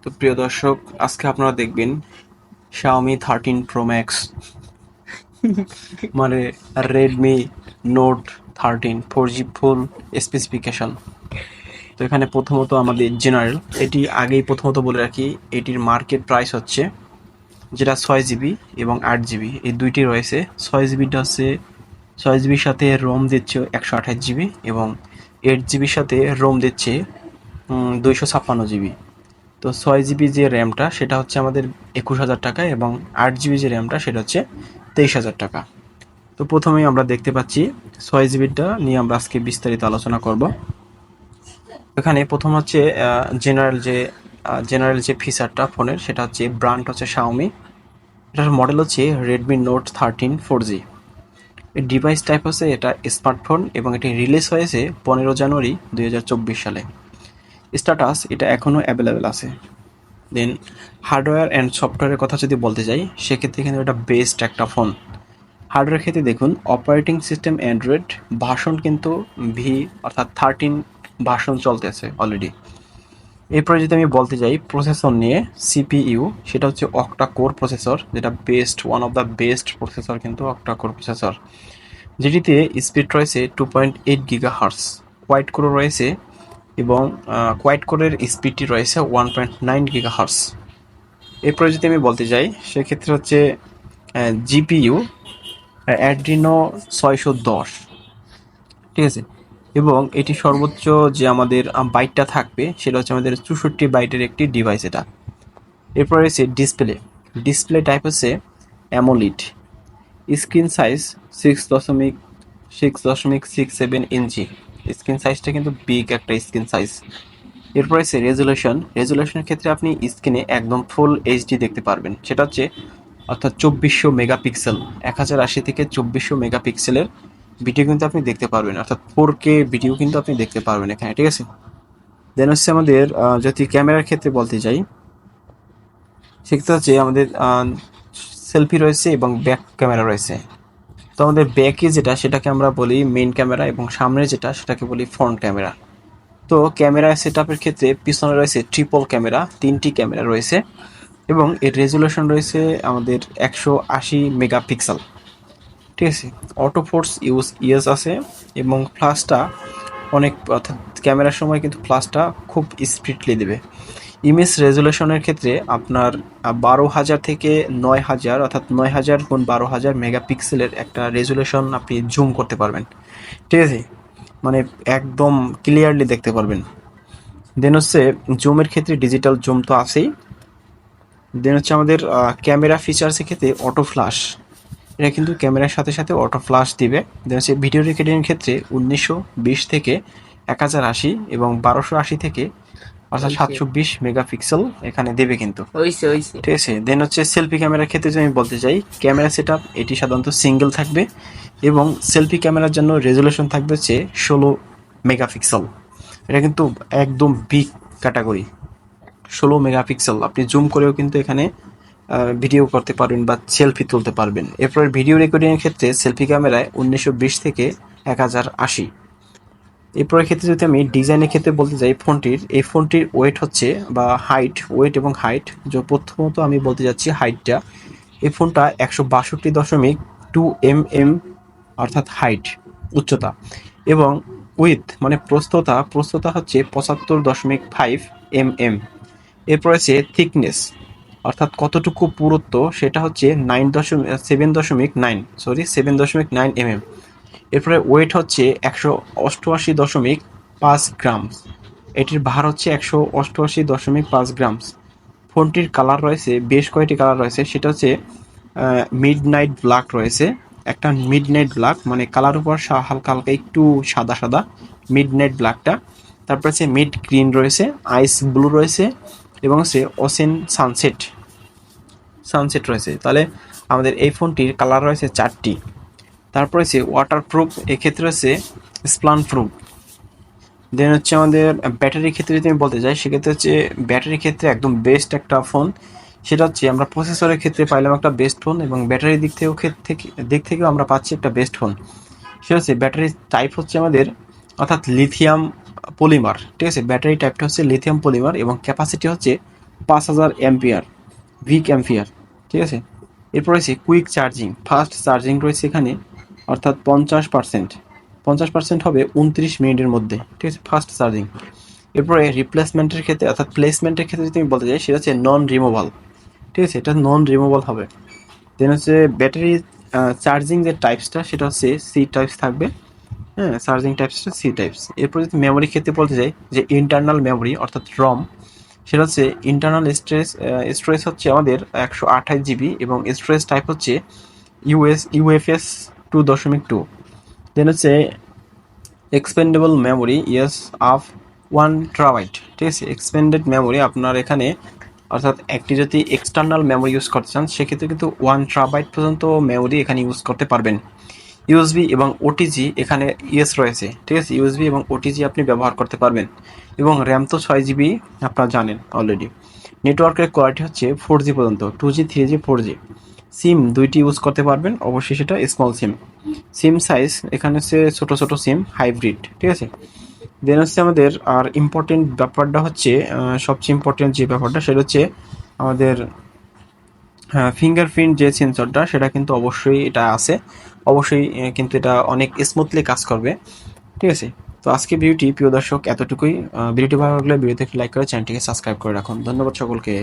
তো প্রিয় দর্শক, আজকে আপনারা দেখবেন Xiaomi 13 Pro Max মানে Redmi Note 13 4G ফুল স্পেসিফিকেশন। তো এখানে প্রথমত আমাদের জেনারেল, এটি আগেই প্রথমত বলে রাখি, এটির মার্কেট প্রাইস হচ্ছে যেটা 6 জিবি এবং 8 জিবি এই দুইটি রয়েছে। 6 জিবিটা হচ্ছে 6 জিবির সাথে রোম দিচ্ছে 128 জিবি এবং 8 জিবির সাথে রোম দিচ্ছে 256 জিবি। তো 6 জিবি যে র্যামটা সেটা হচ্ছে আমাদের 21,000 টাকা এবং 8 জিবি যে র্যামটা সেটা হচ্ছে 23,000 টাকা। তো প্রথমেই আমরা দেখতে পাচ্ছি 6 জিবিটা নিয়ে আমরা আজকে বিস্তারিত আলোচনা করব। এখানে প্রথম হচ্ছে জেনারেল যে ফিচারটা ফোনের, সেটা হচ্ছে ব্র্যান্ড হচ্ছে Xiaomi। এটার মডেল হচ্ছে Redmi Note 13 4G। এর ডিভাইস টাইপ হচ্ছে এটা স্মার্টফোন এবং এটি রিলিজ হয়েছে 15 জানুয়ারি 2024 সালে। স্ট্যাটাস এটা এখনও অ্যাভেলেবেল আছে। দেন হার্ডওয়্যার অ্যান্ড সফটওয়্যারের কথা যদি বলতে যাই, সেক্ষেত্রে কিন্তু এটা বেস্ট একটা ফোন। হার্ডওয়্যার ক্ষেত্রে দেখুন, অপারেটিং সিস্টেম অ্যান্ড্রয়েড ভার্সন কিন্তু ভি অর্থাৎ 13 ভার্সন চলতেছে অলরেডি। এরপরে যদি আমি বলতে যাই প্রসেসর নিয়ে, সিপিইউ সেটা হচ্ছে অক্টা কোর প্রসেসর, যেটা one of the best processor কিন্তু অক্টা কোর প্রসেসর, যেটিতে স্পিড রয়েছে 2.8 GHz, কোয়াড কোর রয়েছে এবং কোয়াড কোরের স্পিডটি রয়েছে 1.9 GHz। এরপরে যদি আমি বলতে যাই সেক্ষেত্রে হচ্ছে জিপিইউ অ্যাড্রিনো 610, ঠিক আছে, এবং এটি সর্বোচ্চ যে আমাদের বাইটটা থাকবে সেটা হচ্ছে আমাদের 64 বাইটের একটি ডিভাইস এটা। এরপর রয়েছে ডিসপ্লে টাইপ হচ্ছে অ্যামোলিড, স্ক্রিন সাইজ 6.67 ইঞ্চি। স্ক্রিন সাইজটা কিন্তু বিগ একটা স্ক্রিন সাইজ। এরপর আছে রেজুলেশনের ক্ষেত্রে আপনি স্ক্রিনে একদম ফুল এইচডি দেখতে পারবেন, সেটা হচ্ছে অর্থাৎ 2400 মেগাপিক্সেল, 1080 থেকে 2400 মেগাপিক্সেলের ভিডিও কিন্তু আপনি দেখতে পারবেন, অর্থাৎ 4K ভিডিও কিন্তু আপনি দেখতে পারবেন এখানে, ঠিক আছে। দেন হচ্ছে আমাদের যদি ক্যামেরার ক্ষেত্রে বলতে যাই, সেক্ষেত্রে হচ্ছে আমাদের সেলফি রয়েছে এবং ব্যাক ক্যামেরা রয়েছে। তো আমাদের ব্যাকে যেটা সেটাকে আমরা বলি মেইন ক্যামেরা এবং সামনে যেটা সেটাকে বলি ফ্রন্ট ক্যামেরা। তো ক্যামেরা সেটআপের ক্ষেত্রে পিছনে রয়েছে ট্রিপল ক্যামেরা, 3টি ক্যামেরা রয়েছে এবং এর রেজুলেশন রয়েছে আমাদের 180 মেগাপিক্সেল, ঠিক আছে। অটো ফোর্স ইউএস আছে এবং ফ্ল্যাশটা অনেক, অর্থাৎ ক্যামেরার সময় কিন্তু ফ্ল্যাশটা খুব স্পিডলি দেবে। ইমেজ রেজুলেশনের ক্ষেত্রে আপনার 12,000 থেকে 9,000, অর্থাৎ 9,000 × 12,000 মেগাপিক্সেলের একটা রেজুলেশন আপনি জুম করতে পারবেন, ঠিক আছে, মানে একদম ক্লিয়ারলি দেখতে পারবেন। দেন হচ্ছে জুমের ক্ষেত্রে ডিজিটাল জুম তো আছেই। দেন হচ্ছে আমাদের ক্যামেরা ফিচার্সের ক্ষেত্রে অটো ফ্ল্যাশ, এটা কিন্তু ক্যামেরার সাথে সাথে অটো ফ্ল্যাশ দিবে। দেন হচ্ছে ভিডিও রেকর্ডিংয়ের ক্ষেত্রে 1920 থেকে 1080 এবং 1280 থেকে অর্থাৎ হইছে 720 মেগাপিক্সেল এখানে দেবে কিন্তু, হইছে হইছে ঠিক আছে। দেন হচ্ছে সেলফি ক্যামেরার ক্ষেত্রে যদি আমি বলতে চাই, ক্যামেরা সেটআপ এটি সাধারণত সিঙ্গেল থাকবে এবং সেলফি ক্যামেরার জন্য রেজুলেশন থাকবে হচ্ছে 16 মেগাপিক্সেল। এটা কিন্তু একদম বিগ ক্যাটাগরি, 16 মেগাপিক্সেল। আপনি জুম করেও কিন্তু এখানে ভিডিও করতে পারবেন বা সেলফি তুলতে পারবেন। এরপর ভিডিও রেকর্ডিংয়ের ক্ষেত্রে সেলফি ক্যামেরায় 1920 থেকে 1080। এরপরের ক্ষেত্রে যদি আমি ডিজাইনের ক্ষেত্রে বলতে চাই, এই ফোনটির ওয়েট হচ্ছে বা ওয়েট এবং হাইট, যে প্রথমত আমি বলতে যাচ্ছি হাইটটা। এই ফোনটা 162.2 mm অর্থাৎ হাইট, উচ্চতা, এবং মানে প্রস্থতা হচ্ছে 75.5 mm। এরপর আছে থিকনেস, অর্থাৎ কতটুকু পুরুত্ব, সেটা হচ্ছে 7.9 mm। এরপরে ওয়েট হচ্ছে 188.5 গ্রাম। এটির ভার হচ্ছে 188.5 গ্রাম। ফোনটির কালার রয়েছে বেশ কয়েকটি কালার রয়েছে, সেটা হচ্ছে মিড নাইট ব্ল্যাক রয়েছে, একটা মিড নাইট ব্ল্যাক মানে কালার উপর হালকা হালকা একটু সাদা সাদা, মিড নাইট ব্ল্যাকটা। তারপর হচ্ছে মিড গ্রিন রয়েছে, আইস ব্লু রয়েছে এবং হচ্ছে ওশেন সানসেট রয়েছে। তাহলে আমাদের এই ফোনটির কালার রয়েছে 4টি। তারপর হচ্ছে ওয়াটারপ্রুফ, এক্ষেত্রে হচ্ছে স্প্লান প্রুফ। দেন হচ্ছে আমাদের ব্যাটারির ক্ষেত্রে যদি আমি বলতে চাই, সেক্ষেত্রে হচ্ছে ব্যাটারির ক্ষেত্রে একদম বেস্ট একটা ফোন, সেটা হচ্ছে আমরা প্রসেসরের ক্ষেত্রে পাইলাম একটা বেস্ট ফোন এবং ব্যাটারির দিক থেকেও আমরা পাচ্ছি একটা বেস্ট ফোন। সেটা হচ্ছে ব্যাটারির টাইপ হচ্ছে আমাদের, অর্থাৎ লিথিয়াম পলিমার, ঠিক আছে। ব্যাটারি টাইপটা হচ্ছে লিথিয়াম পলিমার এবং ক্যাপাসিটি হচ্ছে 5000 অ্যাম্পিয়ার, ভিক অ্যাম্পিয়ার, ঠিক আছে। এরপর রয়েছে কুইক চার্জিং, ফাস্ট চার্জিং রয়েছে এখানে, অর্থাৎ 50%, 50% হবে 29 মিনিটের মধ্যে, ঠিক আছে, ফাস্ট চার্জিং। এরপরে রিপ্লেসমেন্টের ক্ষেত্রে অর্থাৎ প্লেসমেন্টের ক্ষেত্রে যদি আমি বলতে চাই, সেটা হচ্ছে নন রিমুভাল, ঠিক আছে, এটা নন রিমুভাল হবে। দেন হচ্ছে ব্যাটারি চার্জিং যে টাইপসটা সেটা হচ্ছে সি টাইপস থাকবে, হ্যাঁ, চার্জিং টাইপসটা সি টাইপস। এরপর যদি মেমোরি ক্ষেত্রে বলতে চাই, যে ইন্টারনাল মেমোরি অর্থাৎ রম, সেটা হচ্ছে ইন্টারনাল স্টোরেজ হচ্ছে আমাদের 128 জিবি এবং স্টোরেজ টাইপ হচ্ছে ইউএফএস 2.2। দেন হচ্ছে expandable memory yes of 1 TB, ঠিক আছে, এক্সপেন্ডেড মেমোরি আপনার এখানে, অর্থাৎ একটি যদি এক্সটার্নাল মেমোরি ইউজ করতে চান সেক্ষেত্রে কিন্তু 1 TB পর্যন্ত মেমোরি এখানে ইউজ করতে পারবেন। ইউএসবি এবং ওটিজি এখানে ইয়েস রয়েছে, ঠিক আছে, ইউএসবি এবং ওটিজি আপনি ব্যবহার করতে পারবেন। এবং র্যাম তো 6 জিবি, আপনারা জানেন অলরেডি। নেটওয়ার্কের কোয়ালিটি হচ্ছে 4G পর্যন্ত, 2G 3G 4G। সিম 2টি ইউজ করতে পারবেন, অবশ্যই সেটা স্মল সিম। সিম সাইজ এখানে হচ্ছে ছোটো ছোটো সিম, হাইব্রিড, ঠিক আছে। দেন হচ্ছে আমাদের আর ইম্পর্টেন্ট ব্যাপারটা হচ্ছে, সবচেয়ে ইম্পর্টেন্ট যে ব্যাপারটা সেটা হচ্ছে আমাদের ফিঙ্গারপ্রিন্ট যে সেন্সরটা, সেটা কিন্তু অবশ্যই এটা আছে, অবশ্যই কিন্তু এটা অনেক স্মুথলি কাজ করবে, ঠিক আছে। তো আজকে ভিডিওটি প্রিয় দর্শক এতটুকুই। ভিডিওটি ভালো লাগলে ভিডিওতে একটি লাইক করে চ্যানেলটিকে সাবস্ক্রাইব করে রাখুন। ধন্যবাদ সকলকে।